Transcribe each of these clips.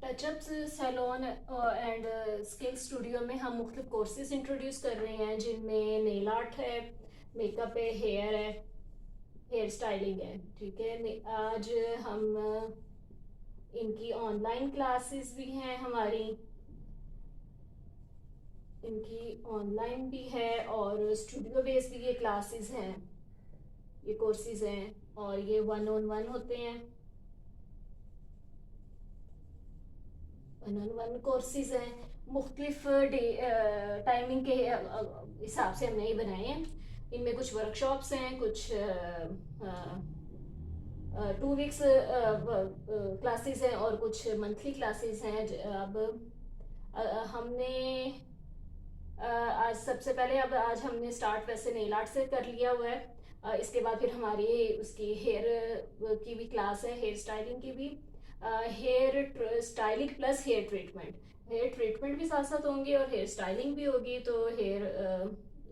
Touch-ups salon and skill studio में हम मुख्तलिफ कोर्सेज इंट्रोड्यूस कर रहे हैं, जिनमें नेल आर्ट है, मेकअप है, हेयर है, हेयर स्टाइलिंग है। ठीक है, आज हम इनकी ऑनलाइन क्लासेस भी हैं हमारी, इनकी ऑनलाइन भी है और स्टूडियो बेस भी ये क्लासेस हैं, ये कोर्सेज हैं और ये 1-on-1 होते हैं। 1-on-1 कोर्सेज हैं, मुख्तलिफ टाइमिंग के हिसाब से हमने ये बनाए हैं। इनमें कुछ वर्कशॉप्स हैं, कुछ 2 वीक्स क्लासेस हैं और कुछ मंथली क्लासेस हैं। अब हमने आज सबसे पहले अब आज हमने स्टार्ट वैसे नेल आर्ट से कर लिया हुआ है। इसके बाद फिर हमारी उसकी हेयर की भी क्लास है, हेयर स्टाइलिंग की भी। Hair styling plus hair treatment भी साथ साथ होंगे और हेयर स्टाइलिंग भी होगी। तो हेयर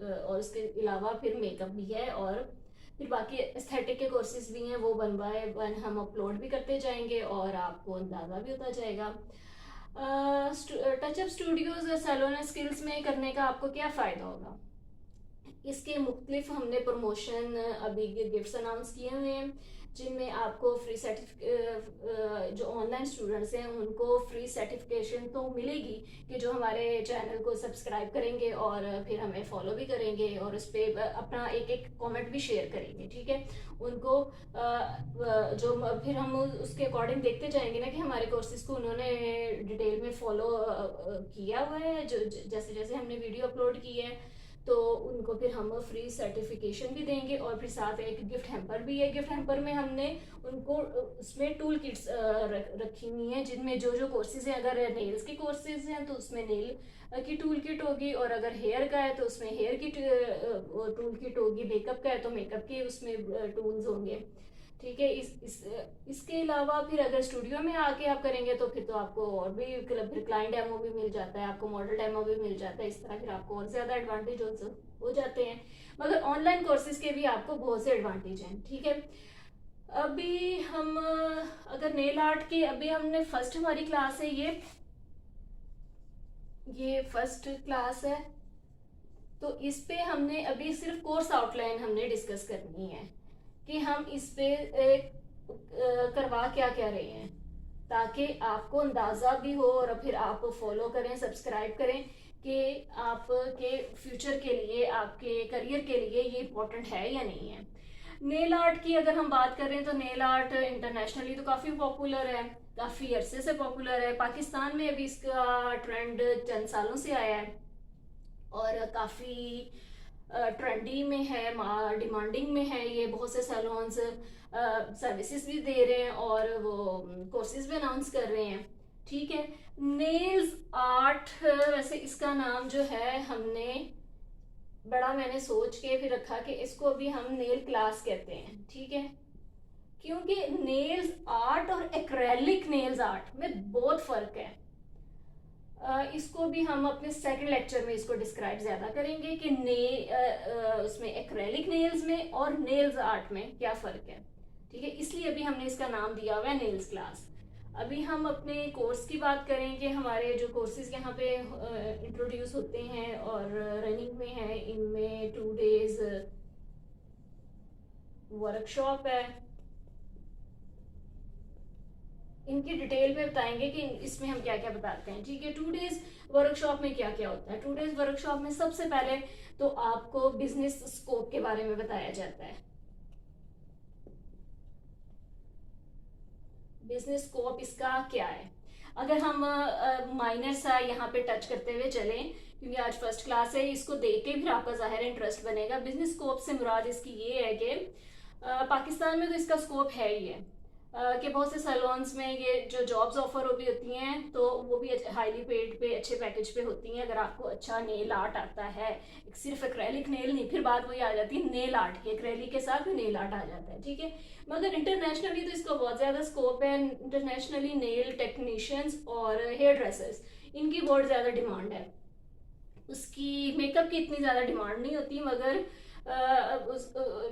और इसके अलावा फिर मेकअप भी है और फिर बाकी एस्थेटिक के कोर्सेज भी हैं, वो 1 बाय 1 हम अपलोड भी करते जाएंगे और आपको अंदाज़ा भी होता जाएगा। टचअप स्टूडियोज सैलून स्किल्स में करने का आपको क्या फ़ायदा होगा? इसके मुख्तलिफ हमने प्रमोशन अभी गिफ्ट्स अनाउंस किए हुए हैं, जिनमें आपको फ्री सर्टिफिकेट, जो ऑनलाइन स्टूडेंट्स हैं उनको फ्री सर्टिफिकेशन तो मिलेगी कि जो हमारे चैनल को सब्सक्राइब करेंगे और फिर हमें फॉलो भी करेंगे और उस पर अपना एक एक कमेंट भी शेयर करेंगे। ठीक है, उनको जो फिर हम उसके अकॉर्डिंग देखते जाएंगे ना कि हमारे कोर्सेज को उन्होंने डिटेल में फॉलो किया हुआ है, जो जैसे जैसे हमने वीडियो अपलोड की है तो उनको फिर हम फ्री सर्टिफिकेशन भी देंगे और फिर साथ एक गिफ्ट हैम्पर भी है। गिफ्ट हैम्पर में हमने उनको उसमें टूल किट्स रखी हुई हैं, जिनमें जो जो कोर्सेज हैं, अगर नेल्स के कोर्सेज हैं तो उसमें नेल की टूल किट होगी और अगर हेयर का है तो उसमें हेयर की टूल किट होगी, मेकअप का है तो मेकअप के उसमें टूल्स होंगे। ठीक है, इसके अलावा फिर अगर स्टूडियो में आके आप करेंगे तो फिर तो आपको और भी फिर क्लाइंट डेमो भी मिल जाता है, आपको मॉडल डेमो भी मिल जाता है। इस तरह फिर आपको और ज़्यादा एडवांटेज हो जाते हैं। मगर ऑनलाइन कोर्सेज के भी आपको बहुत से एडवांटेज हैं। ठीक है, अभी हम अगर नेल आर्ट के अभी हमने फर्स्ट हमारी क्लास है, ये फर्स्ट क्लास है। तो इस पे हमने अभी सिर्फ कोर्स आउटलाइन हमने डिस्कस करनी है कि हम इस पे करवा क्या क्या रहे हैं, ताकि आपको अंदाज़ा भी हो और फिर आप फॉलो करें, सब्सक्राइब करें कि आपके फ्यूचर के लिए, आपके करियर के लिए ये इम्पोर्टेंट है या नहीं है। नेल आर्ट की अगर हम बात करें तो नेल आर्ट इंटरनेशनली तो काफ़ी पॉपुलर है, काफ़ी अरसे से पॉपुलर है। पाकिस्तान में अभी इसका ट्रेंड चंद सालों से आया है और काफ़ी ट्रेंडी में है, डिमांडिंग में है। ये बहुत से सैलून्स सर्विसेज भी दे रहे हैं और वो कोर्सेज भी अनाउंस कर रहे हैं। ठीक है, नेल्स आर्ट वैसे इसका नाम जो है हमने बड़ा मैंने सोच के फिर रखा कि इसको अभी हम नेल क्लास कहते हैं। ठीक है, क्योंकि नेल्स आर्ट और एक्रेलिक नेल्स आर्ट में बहुत फर्क है। इसको भी हम अपने सेकंड लेक्चर में इसको डिस्क्राइब ज़्यादा करेंगे कि उसमें एक्रेलिक नेल्स में और नेल्स आर्ट में क्या फ़र्क है। ठीक है, इसलिए अभी हमने इसका नाम दिया हुआ है नेल्स क्लास। अभी हम अपने कोर्स की बात करें कि हमारे जो कोर्सेज यहाँ पे इंट्रोड्यूस होते हैं और रनिंग में हैं, इनमें 2 डेज वर्कशॉप है। इनकी डिटेल में बताएंगे कि इसमें हम क्या क्या बताते हैं। ठीक है, 2 डेज वर्कशॉप में क्या क्या होता है। 2 डेज वर्कशॉप में सबसे पहले तो आपको बिजनेस स्कोप के बारे में बताया जाता है। बिजनेस स्कोप इसका क्या है, अगर हम माइनर सा यहाँ पे टच करते हुए चलें, क्योंकि आज फर्स्ट क्लास है, इसको देख के फिर आपका जाहिर इंटरेस्ट बनेगा। बिजनेस स्कोप से मुराद इसकी ये है कि पाकिस्तान में तो इसका स्कोप है ही है कि बहुत से सैलून्स में ये जो जॉब्स ऑफर भी होती हैं तो वो भी हाईली पेड पे, अच्छे पैकेज पे होती हैं। अगर आपको अच्छा नेल आर्ट आता है, सिर्फ एक्रेलिक नेल नहीं, फिर बात वही आ जाती है नेल आर्ट की, एक्रेलिक के साथ भी नेल आर्ट आ जाता है। ठीक है, मगर इंटरनेशनली तो इसका बहुत ज़्यादा स्कोप है। इंटरनेशनली नेल टेक्नीशियंस और हेयर ड्रेसर्स, इनकी बहुत ज़्यादा डिमांड है। उसकी मेकअप की इतनी ज़्यादा डिमांड नहीं होती, मगर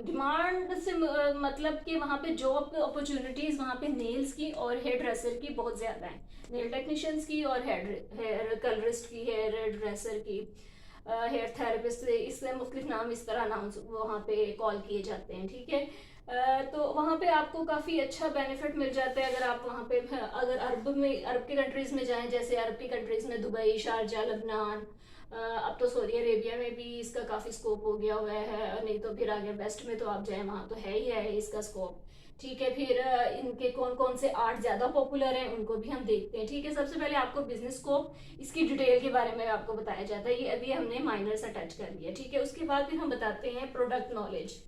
डिमांड से मतलब कि वहाँ पे जॉब अपॉर्चुनिटीज़ वहाँ पे नेल्स की और हेयर ड्रेसर की बहुत ज़्यादा है, नेल टेक्नीशियंस की और हेयर कलरिस्ट की, हेयर ड्रेसर की, हेयर थेरेपिस्ट, इससे मुख्तलिफ नाम इस तरह अनाउंस वहाँ पे कॉल किए जाते हैं, ठीक है। तो वहाँ पे आपको काफ़ी अच्छा बेनिफिट मिल जाता है अगर आप वहाँ पे, अगर अरब की कंट्रीज़ में जाएं, जैसे अरब की कंट्रीज़ में दुबई, शारजा, लबनान, अब तो सऊदी अरेबिया में भी इसका काफ़ी स्कोप हो गया हुआ है, नहीं तो फिर आगे वेस्ट में तो आप जाए वहाँ तो है ही है इसका स्कोप, ठीक है। फिर इनके कौन कौन से आर्ट ज़्यादा पॉपुलर हैं उनको भी हम देखते हैं, ठीक है। सबसे पहले आपको बिजनेस स्कोप, इसकी डिटेल के बारे में आपको बताया जाता है, ये अभी हमने माइनर से टच कर लिया, ठीक है। उसके बाद फिर हम बताते हैं प्रोडक्ट नॉलेज।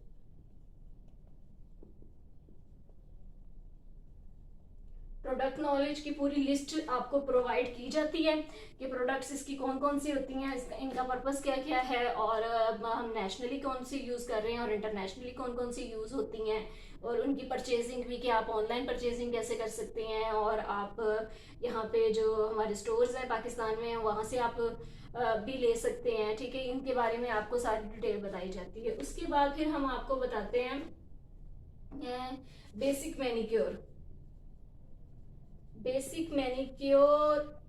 प्रोडक्ट नॉलेज की पूरी लिस्ट आपको प्रोवाइड की जाती है कि प्रोडक्ट्स इसकी कौन कौन सी होती हैं, इनका पर्पस क्या क्या है, और हम नेशनली कौन सी यूज़ कर रहे हैं और इंटरनेशनली कौन कौन सी यूज़ होती हैं, और उनकी परचेजिंग भी, कि आप ऑनलाइन परचेजिंग कैसे कर सकते हैं, और आप यहाँ पे जो हमारे स्टोर्स हैं पाकिस्तान में वहाँ से आप भी ले सकते हैं, ठीक है। इनके बारे में आपको सारी डिटेल बताई जाती है। उसके बाद फिर हम आपको बताते हैं बेसिक मैनिक्योर। बेसिक मैनिक्योर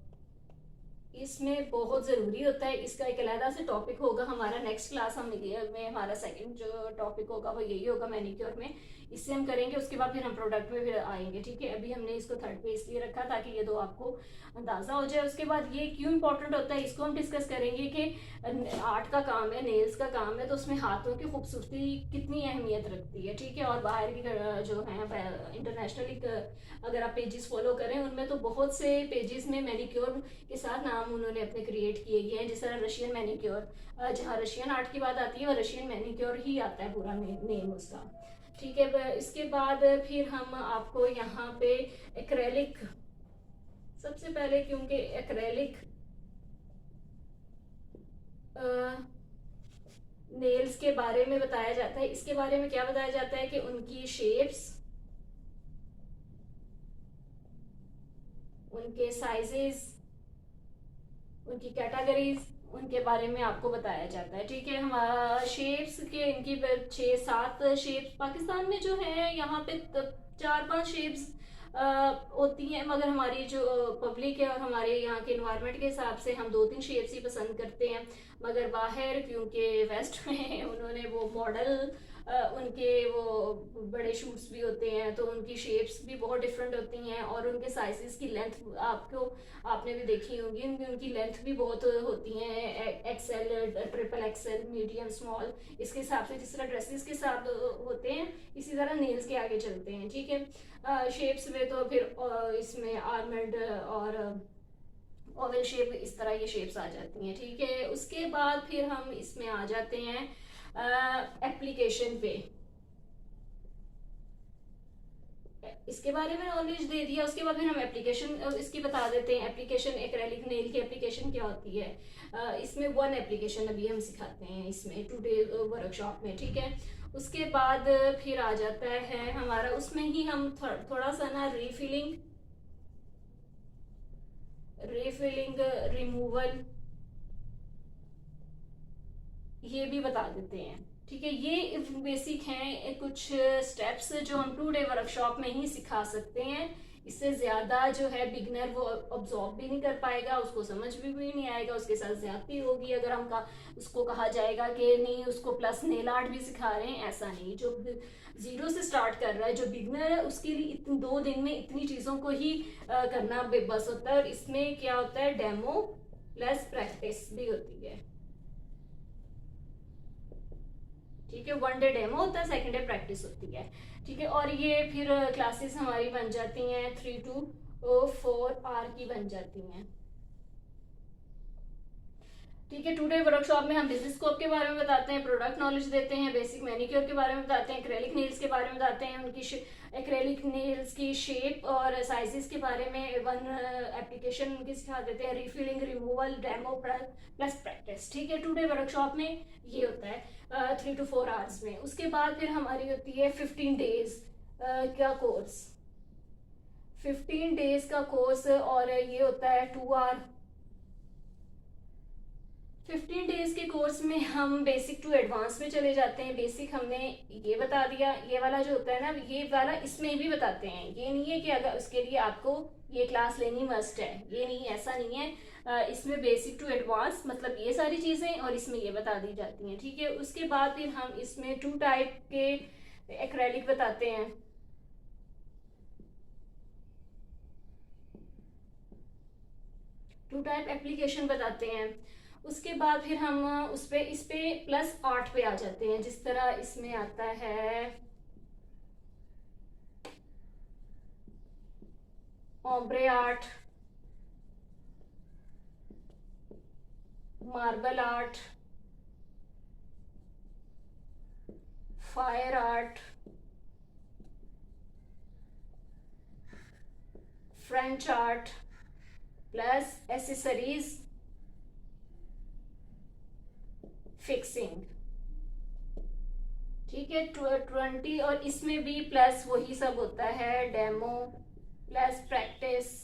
इसमें बहुत ज़रूरी होता है, इसका एक अलहदा से टॉपिक होगा हमारा नेक्स्ट क्लास में हमारा सेकंड जो टॉपिक होगा वो यही होगा मैनिक्योर में, इससे हम करेंगे। उसके बाद फिर हम प्रोडक्ट में फिर आएंगे, ठीक है। अभी हमने इसको थर्ड पे इसलिए रखा ताकि ये दो आपको अंदाज़ा हो जाए। उसके बाद ये क्यों इंपॉर्टेंट होता है इसको हम डिस्कस करेंगे कि आर्ट का काम है, नेल्स का काम है, तो उसमें हाथों की खूबसूरती कितनी अहमियत रखती है, ठीक है। और बाहर की जो है इंटरनेशनली अगर आप पेजेस फॉलो करें उनमें तो बहुत से पेजेस में मैनिक्योर के साथ नाम उन्होंने अपने क्रिएट किए गए हैं, जिस तरह रशियन मैनिक्योर, जहाँ रशियन आर्ट की बात आती है वो रशियन मैनिक्योर ही आता है पूरा नेम उसका, ठीक है। इसके बाद फिर हम आपको यहाँ पे एक्रेलिक, सबसे पहले क्योंकि एक्रेलिक नेल्स के बारे में बताया जाता है, इसके बारे में क्या बताया जाता है कि उनकी शेप्स, उनके साइजेस, उनकी कैटेगरीज, उनके बारे में आपको बताया जाता है, ठीक है। हमारा शेप्स के इनकी 6-7 शेप्स पाकिस्तान में जो है यहाँ पे 4-5 शेप्स होती हैं, मगर हमारी जो पब्लिक है और हमारे यहाँ के इन्वायरमेंट के हिसाब से हम 2-3 शेप्स ही पसंद करते हैं। मगर बाहर क्योंकि वेस्ट में उन्होंने वो मॉडल उनके वो बड़े शूट्स भी होते हैं तो उनकी शेप्स भी बहुत डिफरेंट होती हैं, और उनके साइजेस की लेंथ आपने भी देखी होंगी, उनकी लेंथ भी बहुत होती हैं, XL, triple XL, medium, small, इसके हिसाब से जिस तरह ड्रेसेस के साथ होते हैं इसी तरह नेल्स के आगे चलते हैं, ठीक है। शेप्स में तो फिर इसमें आर्मंड और ओवल शेप, इस तरह ये शेप्स आ जाती हैं, ठीक है। उसके बाद फिर हम इसमें आ जाते हैं एप्लीकेशन पे, इसके बारे में नॉलेज दे दिया। उसके बाद फिर हम एप्लीकेशन इसकी बता देते हैं, एप्लीकेशन एक्रेलिक नेल की एप्लीकेशन क्या होती है। इसमें 1 एप्लीकेशन अभी हम सिखाते हैं इसमें टुडे वर्कशॉप में, ठीक है। उसके बाद फिर आ जाता है हमारा, उसमें ही हम थोड़ा सा ना रीफिलिंग, रिमूवल ये भी बता देते हैं, ठीक है। ये बेसिक हैं कुछ स्टेप्स जो हम 2 डे वर्कशॉप में ही सिखा सकते हैं, इससे ज़्यादा जो है बिगनर वो ऑब्जॉर्व भी नहीं कर पाएगा, उसको समझ भी नहीं आएगा, उसके साथ ज्यादती होगी अगर हम उसको कहा जाएगा कि नहीं उसको प्लस नेल आर्ट भी सिखा रहे हैं, ऐसा नहीं। जो 0 से स्टार्ट कर रहा है, जो बिगनर है, उसके लिए 2 दिन में इतनी चीज़ों को ही करना बस होता है। और इसमें क्या होता है, डेमो प्लस प्रैक्टिस भी होती है, ठीक है। 1 डे डेमो होता है, 2nd डे प्रैक्टिस होती है, ठीक है। और ये फिर क्लासेस हमारी बन जाती हैं 3 to 4 आवर की बन जाती हैं, ठीक है। 2 डे वर्कशॉप में हम बिजनेस स्कोप के बारे में बताते हैं, प्रोडक्ट नॉलेज देते हैं, बेसिक मैनिक्योर के बारे में बताते हैं, एक्रेलिक नेल्स के बारे में बताते हैं, उनकी एक्रेलिक नेल्स की शेप और साइजेस के बारे में 1 एप्लीकेशन उनकी सिखा देते हैं, refilling, removal, demo plus practice, ठीक है। 2 डे वर्कशॉप में ये होता है 3 to 4 आवर्स में। उसके बाद फिर हमारी होती है 15 डेज का कोर्स, 15 डेज का कोर्स, और ये होता है 2 आवर 15 डेज के कोर्स में हम बेसिक टू एडवांस में चले जाते हैं। बेसिक हमने ये बता दिया, ये वाला जो होता है ना, ये वाला इसमें भी बताते हैं। ये नहीं है कि अगर उसके लिए आपको ये क्लास लेनी मस्ट है, ये नहीं, ऐसा नहीं है। इसमें बेसिक टू एडवांस मतलब ये सारी चीज़ें, और इसमें ये बता दी जाती हैं, ठीक है। उसके बाद फिर हम इसमें 2 टाइप के एक्रेलिक बताते हैं। टू टाइप एप्लीकेशन बताते हैं। उसके बाद फिर हम इस पे प्लस आर्ट पे आ जाते हैं। जिस तरह इसमें आता है ombre art, marble art, fire art, French art, plus accessories, fixing, ठीक है। 20, और इसमें भी प्लस वही सब होता है, डेमो प्लस प्रैक्टिस।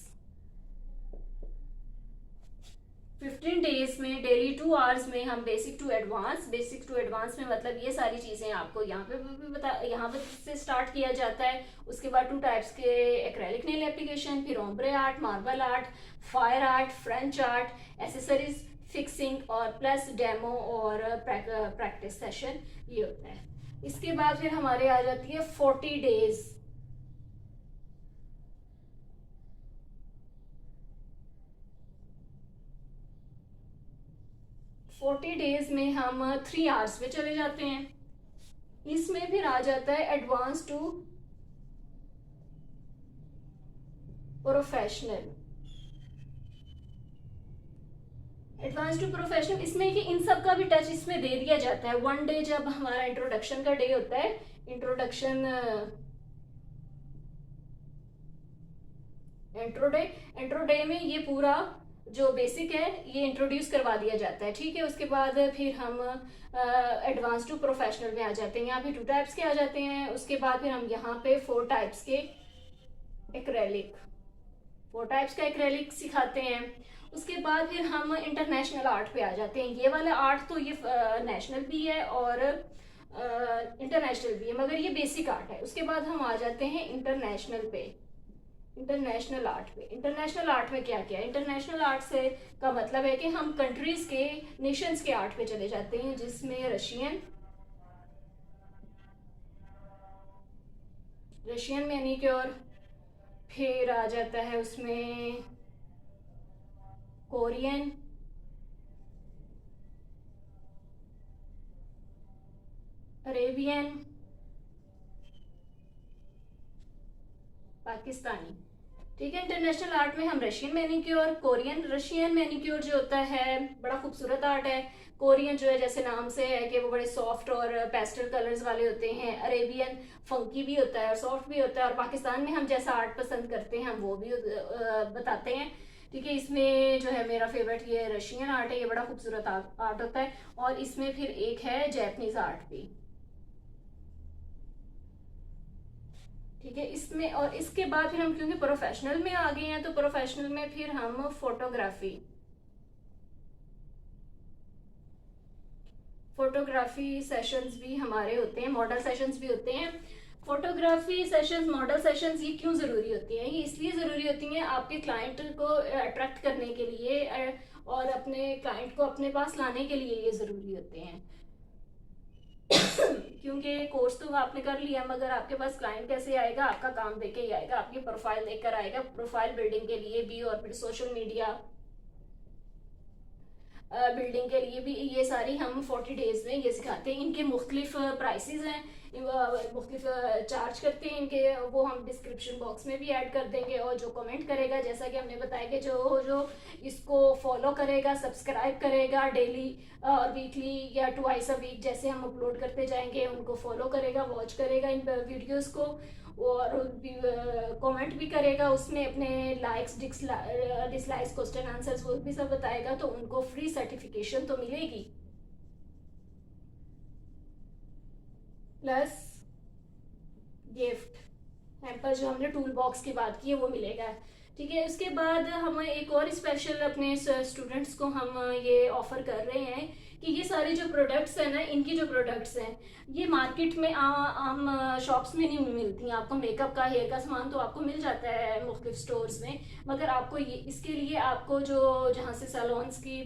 15 डेज में डेली 2 आवर्स में हम बेसिक टू एडवांस में मतलब ये सारी चीजें आपको यहाँ पे भी यहाँ पे से स्टार्ट किया जाता है। उसके बाद 2 टाइप्स के एक्रेलिक नेल एप्लीकेशन, फिर ombre art, marble art, fire art, French art, accessories, fixing, और प्लस डेमो और प्रैक्टिस सेशन, ये होता है। इसके बाद फिर हमारे आ जाती है 40 डेज। 40 डेज में हम 3 आवर्स में चले जाते हैं। इसमें फिर आ जाता है advance to professional. Advance to professional इसमें कि इन सब का भी टच इसमें दे दिया जाता है। 1 डे जब हमारा इंट्रोडक्शन का डे होता है, इंट्रोडक्शन इंट्रो डे में ये पूरा जो बेसिक है ये इंट्रोड्यूस करवा दिया जाता है, ठीक है। उसके बाद फिर हम एडवांस टू प्रोफेशनल में आ जाते हैं। यहाँ पे 2 टाइप्स के आ जाते हैं। उसके बाद फिर हम यहाँ पे 4 टाइप्स के एक्रेलिक 4 टाइप्स का एक्रेलिक सिखाते हैं। उसके बाद फिर हम इंटरनेशनल आर्ट पे आ जाते हैं। ये वाला आर्ट तो ये नेशनल भी है और इंटरनेशनल भी है, मगर ये बेसिक आर्ट है। उसके बाद हम आ जाते हैं इंटरनेशनल पे, इंटरनेशनल आर्ट पे। इंटरनेशनल आर्ट में क्या क्या है? इंटरनेशनल आर्ट से का मतलब है कि हम कंट्रीज के, नेशंस के आर्ट पे चले जाते हैं, जिसमें रशियन मैनिक्योर, फिर आ जाता है उसमें कोरियन, अरेबियन, पाकिस्तानी, ठीक है। इंटरनेशनल आर्ट में हम Russian manicure, Korean, Russian manicure जो होता है बड़ा खूबसूरत आर्ट है। कोरियन जो है जैसे नाम से है कि वो बड़े सॉफ्ट और पेस्टल कलर्स वाले होते हैं। अरेबियन फंकी भी होता है और सॉफ्ट भी होता है। और पाकिस्तान में हम जैसा आर्ट पसंद करते हैं हम वो भी बताते हैं, ठीक है। इसमें जो है मेरा फेवरेट ये रशियन आर्ट है, ये बड़ा खूबसूरत आर्ट होता है। और इसमें फिर एक है जैपनीज आर्ट भी, ठीक है। इसमें और इसके बाद फिर हम क्योंकि प्रोफेशनल में आ गए हैं तो प्रोफेशनल में फिर हम फोटोग्राफी सेशंस भी हमारे होते हैं, मॉडल सेशंस भी होते हैं। फोटोग्राफी सेशंस, मॉडल सेशंस ये क्यों ज़रूरी होती हैं? ये इसलिए ज़रूरी होती हैं आपके क्लाइंट को अट्रैक्ट करने के लिए और अपने क्लाइंट को अपने पास लाने के लिए ये ज़रूरी होते हैं। क्योंकि कोर्स तो आपने कर लिया, मगर आपके पास क्लाइंट कैसे आएगा? आपका काम देख के ही आएगा, आपकी प्रोफाइल देखकर आएगा। प्रोफाइल बिल्डिंग के लिए भी और फिर सोशल मीडिया बिल्डिंग के लिए भी ये सारी हम 40 डेज में ये सिखाते हैं। इनके मुख्तलिफ प्राइसेस हैं, मुख्तलिफ चार्ज करते हैं इनके, वो हम डिस्क्रिप्शन बॉक्स में भी ऐड कर देंगे। और जो कमेंट करेगा, जैसा कि हमने बताया कि जो इसको फॉलो करेगा, सब्सक्राइब करेगा डेली और वीकली या ट्वाइस अ वीक जैसे हम अपलोड करते जाएंगे, उनको फॉलो करेगा, वॉच करेगा इन वीडियोस को, और कमेंट भी करेगा, उसमें अपने लाइक्स डिसलाइक्स क्वेश्चन आंसर्स वो भी सब बताएगा, तो उनको फ्री सर्टिफिकेशन तो मिलेगी, प्लस गिफ्ट हैम्पर जो हमने टूल बॉक्स की बात की है वो मिलेगा, ठीक है। उसके बाद हम एक और स्पेशल अपने स्टूडेंट्स को हम ये ऑफर कर रहे हैं कि ये सारे जो प्रोडक्ट्स हैं ना, इनकी जो प्रोडक्ट्स हैं ये मार्केट में आम शॉप्स में नहीं मिलती हैं। आपको मेकअप का, हेयर का सामान तो आपको मिल जाता है मुख्तलिफ स्टोर्स में, मगर आपको ये इसके लिए आपको जो जहाँ से सैलून्स की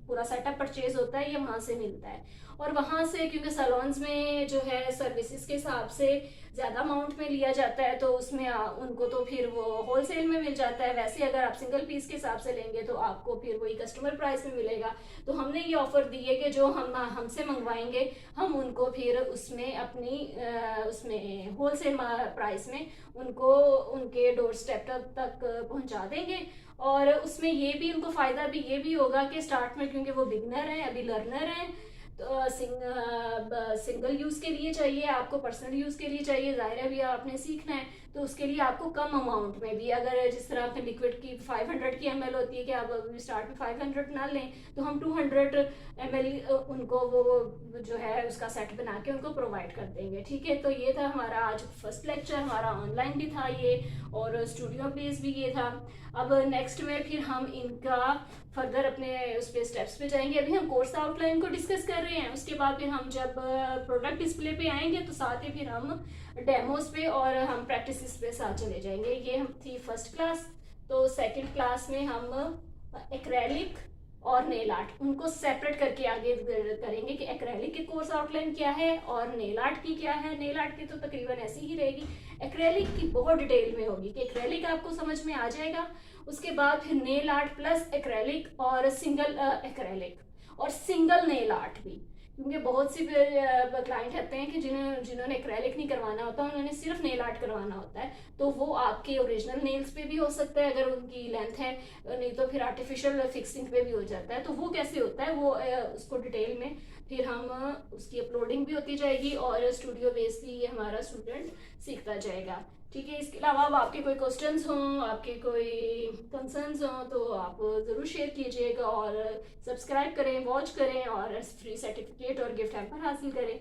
पूरा सेटअप परचेज होता है ये वहाँ से मिलता है। और वहाँ से क्योंकि सैलून्स में जो है सर्विसेज के हिसाब से ज़्यादा अमाउंट में लिया जाता है, तो उसमें उनको तो फिर वो होलसेल में मिल जाता है। वैसे अगर आप सिंगल पीस के हिसाब से लेंगे तो आपको फिर वही कस्टमर प्राइस में मिलेगा। तो हमने ये ऑफर दी है कि जो हम हमसे मंगवाएंगे हम उनको फिर उसमें अपनी उसमें होलसेल प्राइस में उनको उनके डोर स्टेप तक पहुंचा देंगे। और उसमें ये भी उनको फ़ायदा भी ये भी होगा कि स्टार्ट में, क्योंकि वो बिगनर हैं, अभी लर्नर हैं, तो सिंगल यूज़ के लिए चाहिए आपको, पर्सनल यूज़ के लिए चाहिए, ज़ाहिर है भी आपने सीखना है, तो उसके लिए आपको कम अमाउंट में भी, अगर जिस तरह आपने लिक्विड की 500 की ml होती है कि आप स्टार्ट में 500 ना लें, तो हम 200 ml उनको वो जो है उसका सेट बना के उनको प्रोवाइड कर देंगे। ठीक है, तो ये था हमारा आज फर्स्ट लेक्चर, हमारा ऑनलाइन भी था ये और स्टूडियो बेस भी ये था। अब नेक्स्ट में फिर हम इनका फर्दर अपने उस पे स्टेप्स पे जाएंगे। अभी हम कोर्स आउटलाइन को डिस्कस कर रहे हैं, उसके बाद फिर हम जब प्रोडक्ट डिस्प्ले पे आएंगे तो साथ ही फिर हम डेमोज पे और हम प्रैक्टिस पे साथ चले जाएंगे। ये हम थी फर्स्ट क्लास। तो सेकंड क्लास में हम एक्रेलिक और नेल आर्ट उनको सेपरेट करके आगे करेंगे कि एक्रेलिक की कोर्स आउटलाइन क्या है और नेल आर्ट की क्या है। नेल आर्ट की तो तकरीबन ऐसी ही रहेगी, एक्रेलिक की बहुत डिटेल में होगी कि एक्रेलिक आपको समझ में आ जाएगा। उसके बाद फिर नेल आर्ट प्लस एक्रेलिक और सिंगल एक्रेलिक और सिंगल नेल आर्ट भी, क्योंकि बहुत सी क्लाइंट रहते हैं कि जिन्होंने एक्रेलिक नहीं करवाना होता, उन्होंने सिर्फ नेल आर्ट करवाना होता है, तो वो आपके ओरिजिनल नेल्स पे भी हो सकता है अगर उनकी लेंथ है, नहीं तो फिर आर्टिफिशियल फिक्सिंग पे भी हो जाता है। तो वो कैसे होता है वो उसको डिटेल में फिर हम उसकी अपलोडिंग भी होती जाएगी और स्टूडियो बेस भी हमारा स्टूडेंट सीखता जाएगा। ठीक है, इसके अलावा अब आपके कोई क्वेश्चंस हों, आपके कोई कंसर्न्स हों तो आप ज़रूर शेयर कीजिएगा और सब्सक्राइब करें, वॉच करें और फ्री सर्टिफिकेट और गिफ्ट हैम्पर हासिल करें।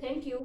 Thank you.